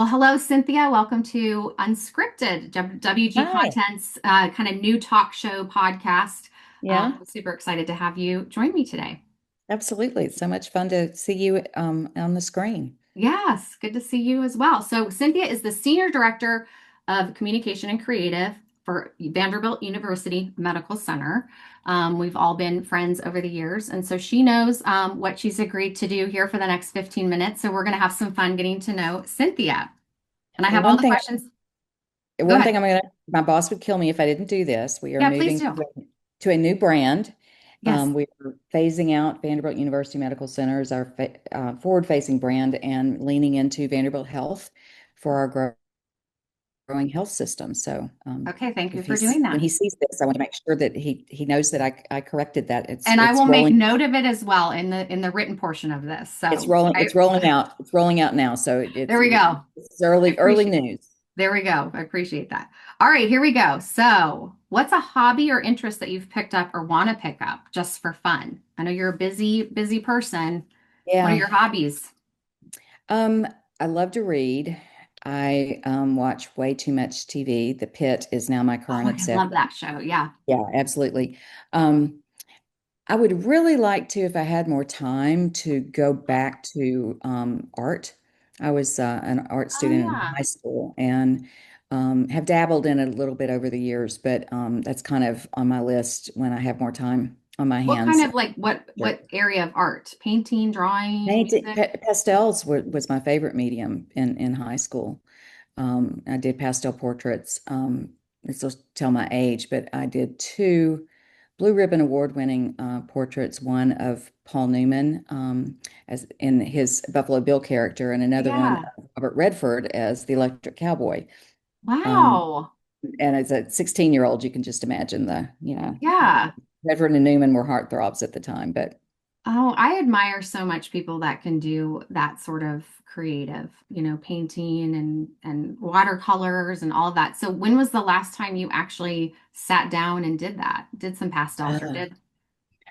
Hello, Cynthia. Welcome to Unscripted, WG Hi. Content's kind of new talk show podcast. Yeah, Super excited to have you join me today. absolutely. It's so much fun to see you on the screen. Yes, good to see you as well. So, Cynthia is the Senior Director of Communication and Creative for Vanderbilt University Medical Center. We've all been friends over the years, and so she knows what she's agreed to do here for the next 15 minutes. So, we're going to have some fun getting to know Cynthia. And I Well, have all the questions. Go one ahead. thing my boss would kill me if I didn't do this. We are Yeah, please moving do. to a new brand. Yes. We're phasing out Vanderbilt University Medical Center as our forward-facing brand and leaning into Vanderbilt Health for our growing health system. So, Okay, thank you if for doing when that. he sees this, I want to make sure that he knows that I corrected that. And I will make note of it as well in the written portion of this. So It's rolling out. It's rolling out now. So there we go. it's I early appreciate news. There we go. I appreciate that. All right, here we go. So, what's a hobby or interest that you've picked up or want to pick up just for fun? I know you're a busy person. What are Yeah. your hobbies? Um, I love to read. I watch way too much TV. The Pit is now my Oh, current I love obsession. that show. Yeah. Yeah, absolutely. Um, I would really like to, if I had more time, to go back to art. I was an art Oh, student in yeah. high school and have dabbled in it a little bit over the years, but that's kind of on my list when I have more time on my What kind hands. of like Sure. what area of art? Painting, drawing, music? Pastels was my favorite medium in high school. I did pastel portraits. This will tell my age, but I did two Blue Ribbon Award-winning portraits, one of Paul Newman as in his Buffalo Bill character, and another one Yeah. of Robert Redford as the Electric Cowboy. Um, Wow. and as a 16-year-old, you can just imagine Yeah. Redford and Newman were heartthrobs at the time, but Oh, I admire so much people that can do that sort of creative, painting and watercolors and all of that. So when was the last time you actually sat down and did that? Did some pastels or uh, did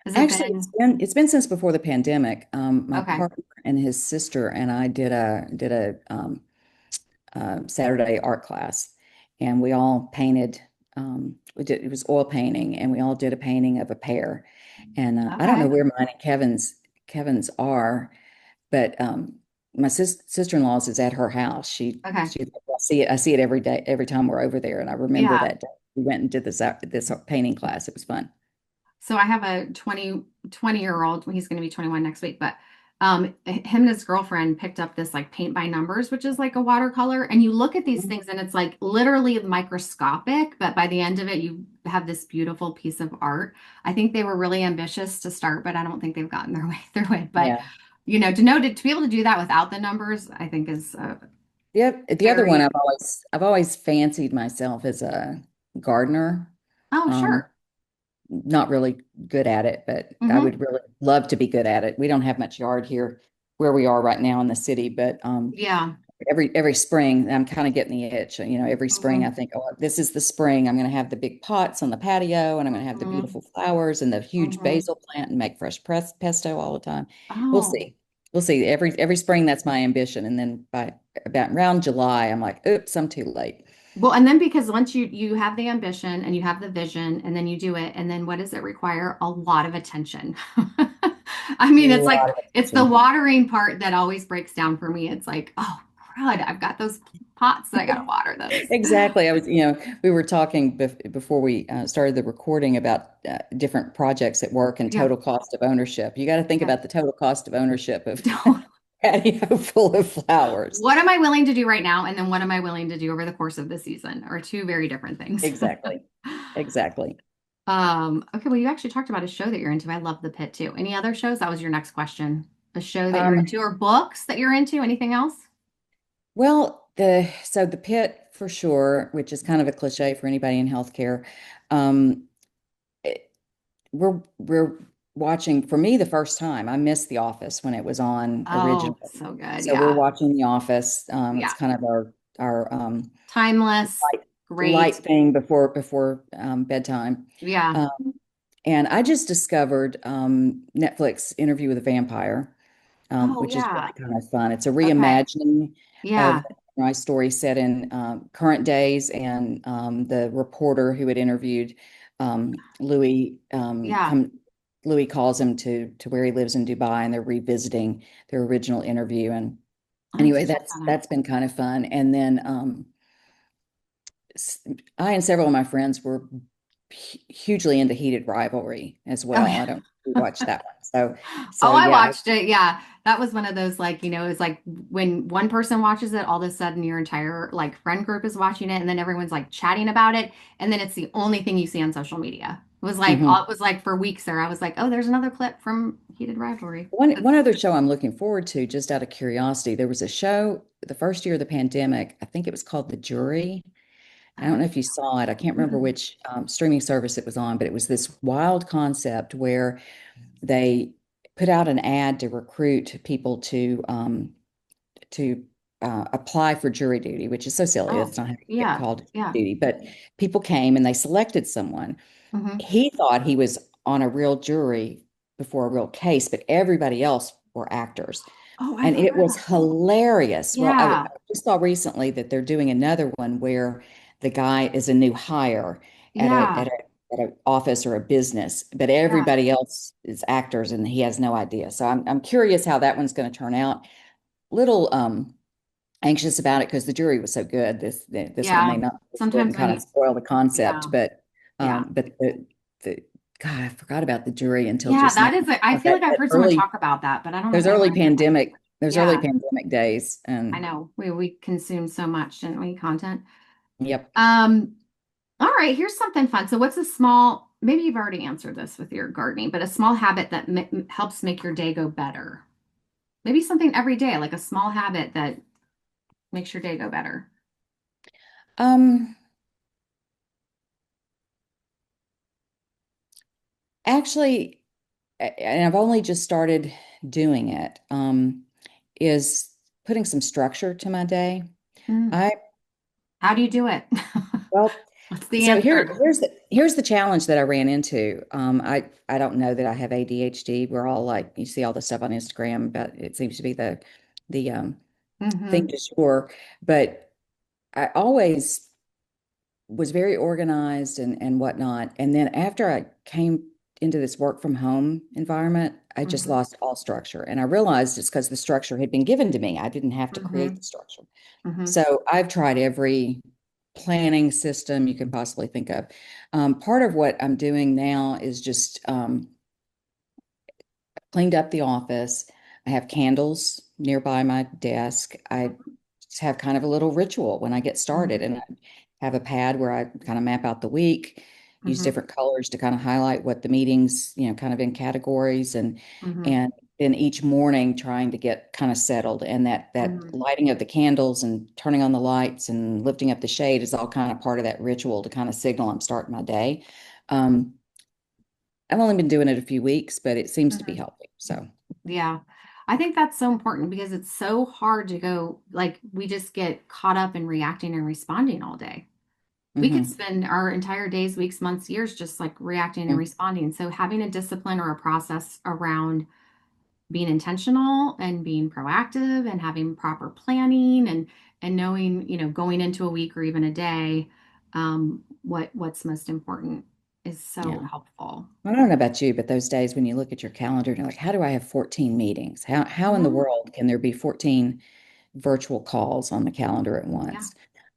has it actually, been it's been since before the pandemic. My okay. partner and his sister and I did a Saturday art class, and we all painted. It was oil painting, and we all did a painting of a pear. And I don't know Okay. where mine and Kevin's are, but my sister-in-law's is at her house. Okay. She I see it every day, every time we're over there, and I remember Yeah. that day we went and did this painting class. It was fun. So I have a 20-year-old. He's going to be 21 next week, but him and his girlfriend picked up this like paint by numbers, which is like a watercolor. And you look at these things and it's like literally microscopic, but by the end of it, you have this beautiful piece of art. I think they were really ambitious to start, but I don't think they've gotten their way through it. But Yeah. to be able to do that without the numbers, I think is The other one very. I've always fancied myself as a gardener. Oh, Um, sure. not really good at it, but I Hmm. would really love to be good at it. We don't have much yard here where we are right now in the city, but Yeah. every spring I'm kind of getting the itch. Every spring I Hmm. think, oh, this is the spring. I'm going to have the big pots on the patio, and I'm going to have the Hmm. beautiful flowers and the huge Hmm. basil plant and make fresh pesto all the time. We'll Oh. see. We'll see. Every spring that's my ambition, and then by about around July, I'm like, oops, I'm too late. Well, and then because once you have the ambition and you have the vision and then you do it, and then what does it require? A lot of attention. I A mean, lot of it's the attention. watering part that always breaks down for me. It's like, oh, crud, I've got those pots that I gotta water those. Exactly. We were talking before we started the recording about different projects at work and Yeah, total cost of ownership. You got to think yeah. about the total cost of ownership of patio full of flowers. What am I willing to do right now? And then what am I willing to do over the course of the season are two very different things. Exactly. Exactly. Okay, well, you actually talked about a show that you're into. I love The Pit too. Any other shows? That was your next question. A show that you're Um, into or books that you're into? Anything else? the pit for sure, which is kind of a cliche for anybody in healthcare. Um, it- we're watching for me the first time. I missed The Office when it was on Oh, originally. so good. So we're Yeah. watching The Office. It's Yeah. kind of our Timeless. light, light Great. thing before bedtime. Yeah. Um, and I just discovered Netflix Interview with a Vampire, Oh, which is yeah. really kind of fun. It's a Okay. reimagining of Yeah. my story set in current days, and the reporter who had interviewed Louis Yeah. come. Louis calls him to where he lives in Dubai, and they're revisiting their original interview. And I'll have anyway, to check that's that out. that's been kind of fun. And then I and several of my friends were hugely into Heated Rivalry as Oh well. yeah. I don't watch that one. So Oh, so I yeah. watched it. Yeah. That was one of those like, it's like when one person watches it, all of a sudden your entire like friend group is watching it and then everyone's like chatting about it. And then it's the only thing you see on social media. Mhm. It was like for weeks there. I was like, oh, there's another clip from Heated Rivalry. One other show I'm looking forward to, just out of curiosity, there was a show the first year of the pandemic. I think it was called The Jury. I don't know if you saw it. I can't remember Mm. which streaming service it was on, but it was this wild concept where they put out an ad to recruit people to apply for jury duty, which is so silly. Oh, That's not how you get yeah. called Yeah. jury duty. But people came and they selected someone. Hmm. He thought he was on a real jury before a real case, but everybody else were actors. Oh, I've And it heard was about that. hilarious. Well, I Yeah. just saw recently that they're doing another one where the guy is a new hire at a Yeah. at an office or a business, but Yeah. everybody else is actors and he has no idea. So I'm curious how that one's going to turn out. Little anxious about it because the jury was so good. This one may Yeah. not. This wouldn't Sometimes when kind of spoil the yeah. concept, Yeah. but the God, I forgot about the jury until Yeah, just now. that is I feel like I've heard someone talk about that, but I don't know if Those I ever early ended up watching pandemic it. those early Yeah, pandemic days, I and know. We consume so much, didn't we, content? yep. Um, all right, here's something fun. So what's a small, maybe you've already answered this with your gardening, but a small habit that helps make your day go better? Maybe something every day, like a small habit that makes your day go better. Um, Actually, and I've only just started doing it. Is putting some structure to my day. Mm. I How do you do it? Well, What's the so answer? here's the challenge that I ran into. I don't know that I have ADHD. We're all like, you see all the stuff on Instagram, but it seems to be the thing Mm-hmm. to sure. But I always was very organized and whatnot. And then after I came into this work from home environment, I just Mm-hmm. lost all structure. And I realized it's because the structure had been given to me. I didn't have to create Mm-hmm. the structure. Mm-hmm. So I've tried every planning system you can possibly think of. Part of what I'm doing now is just cleaned up the office. I have candles nearby my desk. I just have kind of a little ritual when I get started, Mm-hmm. and I have a pad where I kind of map out the week, use Mm-hmm. different colors to kind of highlight what the meetings, kind of in categories, Mm-hmm. and then each morning trying to get kind of settled. And that Mm-hmm. lighting of the candles and turning on the lights and lifting up the shade is all kind of part of that ritual to kind of signal I'm starting my day. Um, I've only been doing it a few weeks, but it seems to be Mm-hmm. helping. So. Yeah. I think that's so important because it's so hard to go, like, we just get caught up in reacting and responding all day. We could Mhm. spend our entire days, weeks, months, years just like reacting and Yeah. responding. So having a discipline or a process around being intentional and being proactive and having proper planning and knowing, going into a week or even a day, what's most important is so Yeah. helpful. I don't know about you, but those days when you look at your calendar and you're like, how do I have 14 meetings? How in the Mhm. world can there be 14 virtual calls on the calendar at Yeah. once?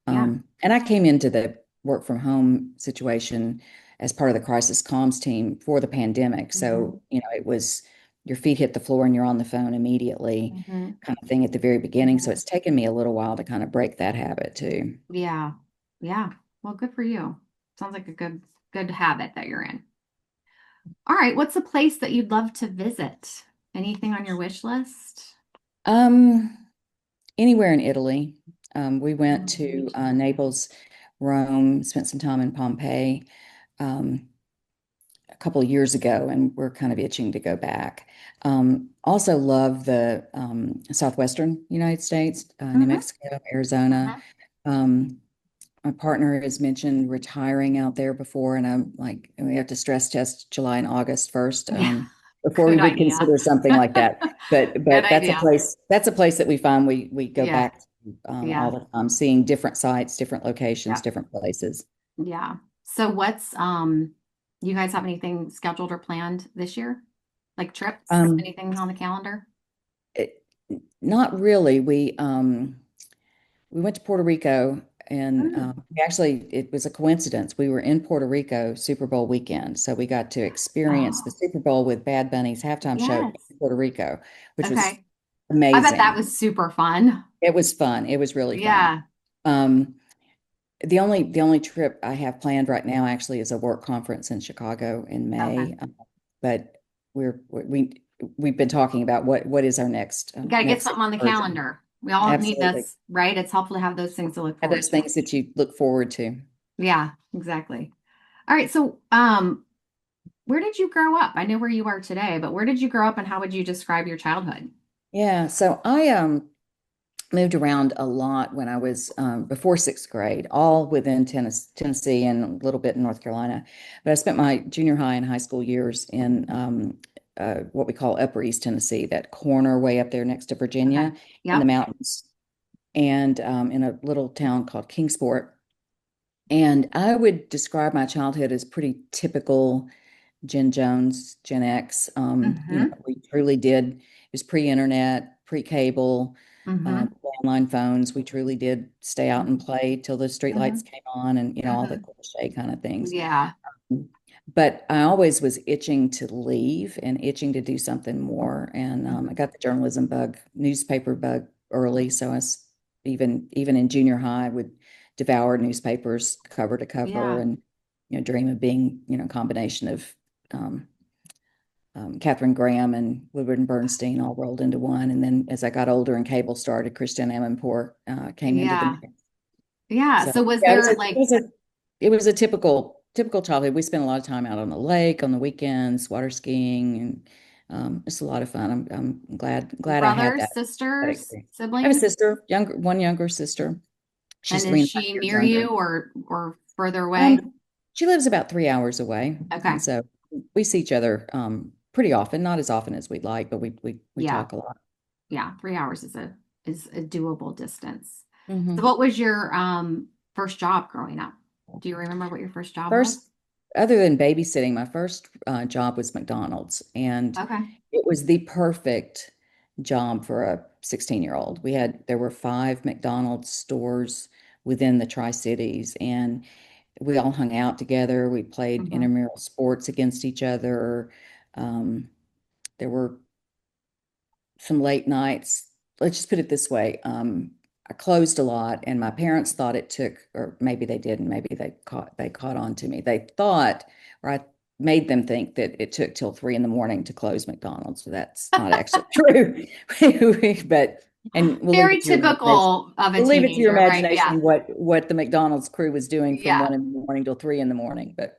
Yeah. And I came into the work from home situation as part of the crisis comms team for the pandemic. Hmm. So, it was your feet hit the floor and you're on the phone immediately Hmm. kind of thing at the very beginning. So Hmm. it's taken me a little while to kind of break that habit too. Yeah. Yeah. Well, good for you. Sounds like a good habit that you're in. All right. What's a place that you'd love to visit? Anything on your wish list? Um, Anywhere in Italy. We went Mm, me to too. Naples, Rome, spent some time in Pompeii a couple of years ago, and we're kind of itching to go back. Also love the southwestern United States, New Hmm. Mexico, Arizona. Hmm. Um, my partner has mentioned retiring out there before, and I'm like, we have to stress test July and August first, Yeah. before we Good would idea. consider something like that. But Good that's a idea. place that we find we go Yeah. back all Yeah. the time, seeing different sites, different locations, Yeah. different places. Yeah. So what's you guys have anything scheduled or planned this year? Like trips? Um, Anything on the calendar? it, Not really. We went to Puerto Rico, and Mm. we actually, it was a coincidence. We were in Puerto Rico Super Bowl weekend, so we got to experience the Oh, Super Bowl with Bad Bunny's halftime show yes. in Puerto Rico, which was Okay. I bet that amazing. was super fun. It was fun. It was really fun. Yeah. Um, the only trip I have planned right now actually is a work conference in Chicago in Okay. May. But we've been talking about what is our You got to get next something on the excursion. calendar. We all need Absolutely. this, right? It's helpful to have those things to look Have forward those to. things that you look forward to. Yeah, exactly. All right. So, where did you grow up? I know where you are today, but where did you grow up and how would you describe your childhood? Yeah, so I moved around a lot when I was before sixth grade, all within Tennessee and a little bit in North Carolina. But I spent my junior high and high school years in what we call Upper East Tennessee, that corner way up there next to Okay. Virginia in the Yep. mountains, and in a little town called Kingsport. And I would describe my childhood as pretty typical Gen Jones, Gen X. Mm-hmm. We truly did. It was pre-internet, pre-cable, Mm-hmm. landline phones. We truly did stay out and play till the Mm-hmm. streetlights came on, and all the Mm-hmm. cliche kind of things. Yeah. But I always was itching to leave and itching to do something more. And I Mm-hmm. got the journalism bug, newspaper bug early. So I was even in junior high, I would devour newspapers cover to cover, Yeah. and dream of being a combination of um, Catherine Graham and Woodward and Bernstein all rolled into one. And then as I got older and cable started, Christian Amanpour came into the Yeah. mix. Yeah. So So was yeah, there like, it was a typical childhood. We spent a lot of time out on the lake on the weekends, water skiing, and it's a lot of fun. I'm glad I had brothers, that sisters, experience. I have a siblings? sister, one younger sister. She's And three is and a half she years near you younger. or further away? Um, she lives about 3 hours away, and Okay. so we see each other pretty often. Not as often as we'd like, but we Yeah. talk a lot. Yeah. 3 hours is a doable distance. So Hmm. what was your first job growing up? Do you remember what your first job was? First, other than babysitting, my first job was McDonald's, and Okay. it was the perfect job for a 16-year-old. There were five McDonald's stores within the Tri-Cities, and we all hung out together. We played Hmm. intramural sports against each other. Um, there were some late nights. Let's just put it this way. I closed a lot, and my parents thought it took, or maybe they didn't, maybe they caught on to me. They thought, or I made them think that it took till 3 in the morning to close McDonald's. So that's not actually true. But and we'll leave Very it to your imagination. typical of a We'll leave it to your teenager, right? Yeah. imagination what the McDonald's crew was doing from Yeah. 1 in the morning till 3 in the morning. But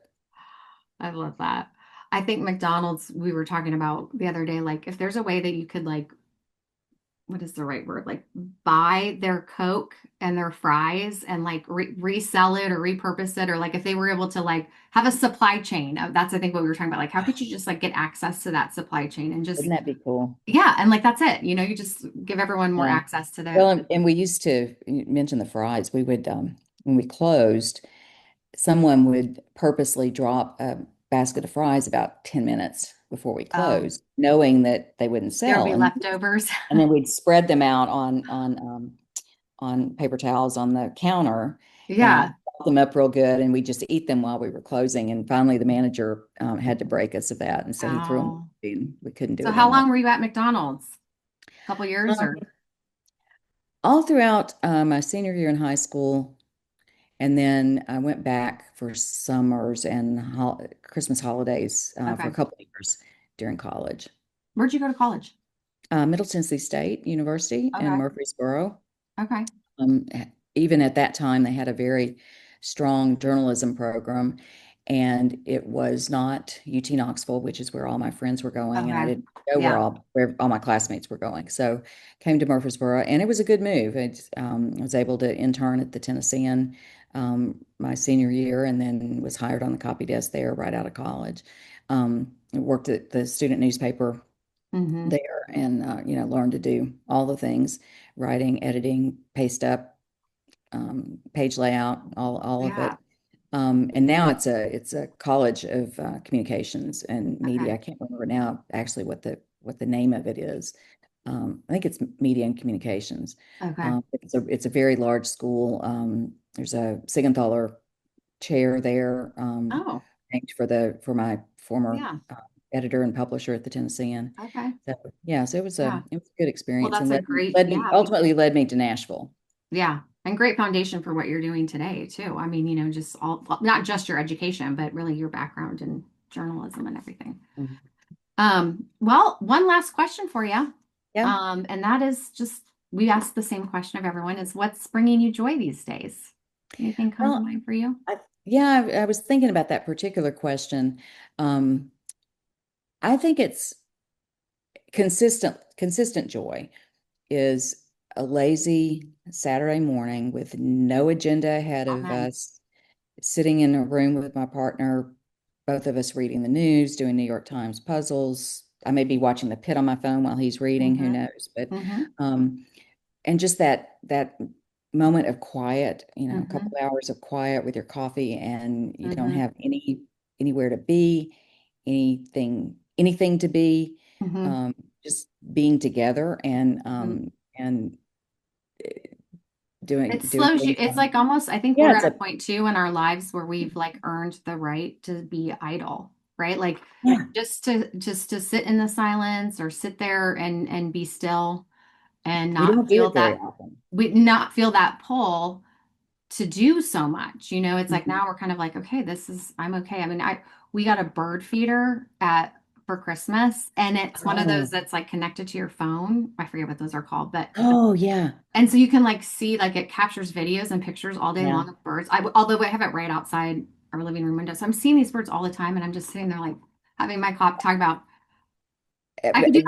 I love that. I think McDonald's, we were talking about the other day, like if there's a way that you could like, what is the right word? Like buy their Coke and their fries and like resell it or repurpose it, or like if they were able to like have a supply chain. That's I think what we were talking about. Like how could you just like get access to that supply chain and just wouldn't that be cool? yeah, and like that's it. You just give everyone more Yeah. access to Well, the and we used to, you mentioned the fries. We would, when we closed, someone would purposely drop a basket of fries about 10 minutes before we oh, closed, knowing that they wouldn't there would sell. be leftovers. And then we'd spread them out on paper towels on the counter and Yeah. pop them up real good. And we just eat them while we were closing. And finally, the manager had to break us of that. And so he threw them Oh. away, and we couldn't do So it how anymore. long were you at McDonald's? A couple years Um, or all throughout my senior year in high school, and then I went back for summers and Christmas holidays for a okay. couple of years during college. Where'd you go to college? Middle Tennessee State University in Okay. Murfreesboro. Okay. Um, Even at that time, they had a very strong journalism program, and it was not UT Knoxville, which is where all my friends were going, and I Okay. didn't know Yeah. where all my classmates were going. So came to Murfreesboro, and it was a good move. I was able to intern at the Tennessean my senior year, and then was hired on the copy desk there right out of college. Worked at the student newspaper Mm-hmm. there and learned to do all the things, writing, editing, paste up, page layout, all of Yeah. it. And now it's a college of communications and media. Okay. I can't remember now actually what the name of it is. I think it's media and communications. Okay. It's a very large school. There's a Siegenthaler chair there, Oh, named for my former yeah. editor and publisher at the Tennessean. Okay. So yeah, so Yeah. it was a good Well, experience and that's a led me great, led me yeah. ultimately led me to Nashville. Yeah. And great foundation for what you're doing today, too. I mean, just all, well, not just your education, but really your background in journalism and everything. Mhm. Well, one last question for you. Yeah. And that is just, we ask the same question of everyone is what's bringing you joy these days? Anything come to Well, mind for you? I was thinking about that particular question. Um, I think it's consistent joy is a lazy Saturday morning with no agenda ahead of Amen. us, sitting in a room with my partner, both of us reading the news, doing New York Times puzzles. I may be watching the pit on my phone while he's reading, who Mm-hmm. knows? But Mm-hmm. and just that moment of quiet, a Mm-hmm. couple hours of quiet with your coffee, and you don't Mm-hmm. have anywhere to be, anything to be, Mm-hmm. um, just being together Mm-hmm. and It doing slows you. things. It's like almost, I think Yeah, we're it's at a a point too in our lives where we've like earned the right to be idle, right? Like yeah. just to sit in the silence or sit there and be still and We not don't do feel it very that often. we not feel that pull to do so much. It's like Mhm. now we're kind of like, okay, I'm okay. I mean, we got a bird feeder at for Christmas, and it's one of those Oh, that's like connected to your phone. I forget what those are called, but oh yeah, and so you can like see like it captures videos and pictures all day yeah. long of birds. Although I have it right outside our living room window, so I'm seeing these birds all the time, and I'm just sitting there like having my cop talk about I could do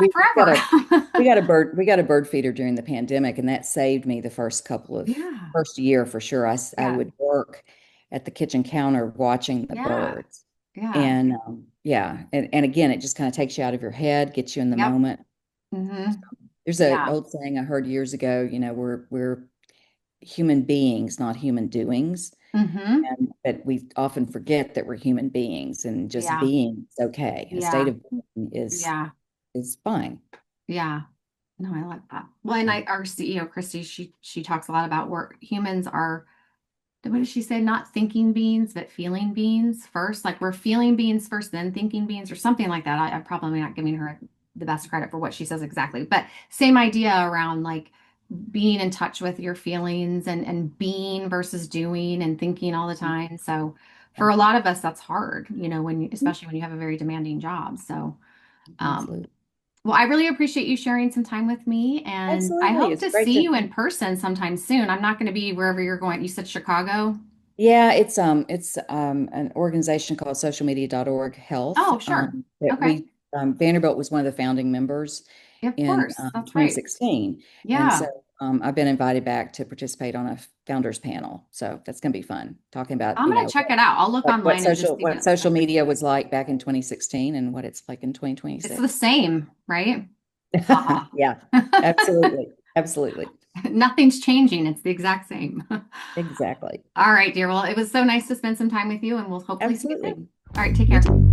We got a that forever. we got a bird feeder during the pandemic, and that saved me the Yeah, first year for sure. I yeah, would work at the kitchen counter watching the yeah, birds, yeah. and yeah, and again, it just kind of takes you out of your head, gets you in the Yep. moment. Hmm. There's a Yeah. old saying I heard years ago, we're human beings, not human doings. Hmm. And but we often forget that we're human beings and just Yeah. being is okay. A state Yeah. of being Yeah. is fine. Yeah. No, I like that. Well, and our CEO, Christy, she talks a lot about where humans are, what does she say? Not thinking beings, but feeling beings first. Like we're feeling beings first, then thinking beings, or something like that. I'm probably not giving her the best credit for what she says exactly, but same idea around like being in touch with your feelings and being versus doing and thinking all the time. So Yeah, for a lot of us, that's hard, especially when you have a very demanding job. So, um, absolutely. well, I really appreciate you sharing some time with me, and I Absolutely. hope It's to great see to you in person sometime soon. I'm not going to be wherever you're going. You said Chicago. yeah, it's an organization called socialmedia.org health Oh, sure. that Okay. we Vanderbilt was one of the founding members Of in course. That's right. 2016. And so Yeah. I've been invited back to participate on a founders panel. So that's going to be fun talking about, I'm going to check it out. I'll look online and just see what what it looks social like. media was like back in 2016 and what it's like in It's the 2026. same, right? Haha. Yeah, absolutely. Absolutely. Nothing's changing. It's the exact same. Exactly. All right, dear. Well, it was so nice to spend some time with you, and we'll hopefully see you Absolutely. soon. All right, take You care. too.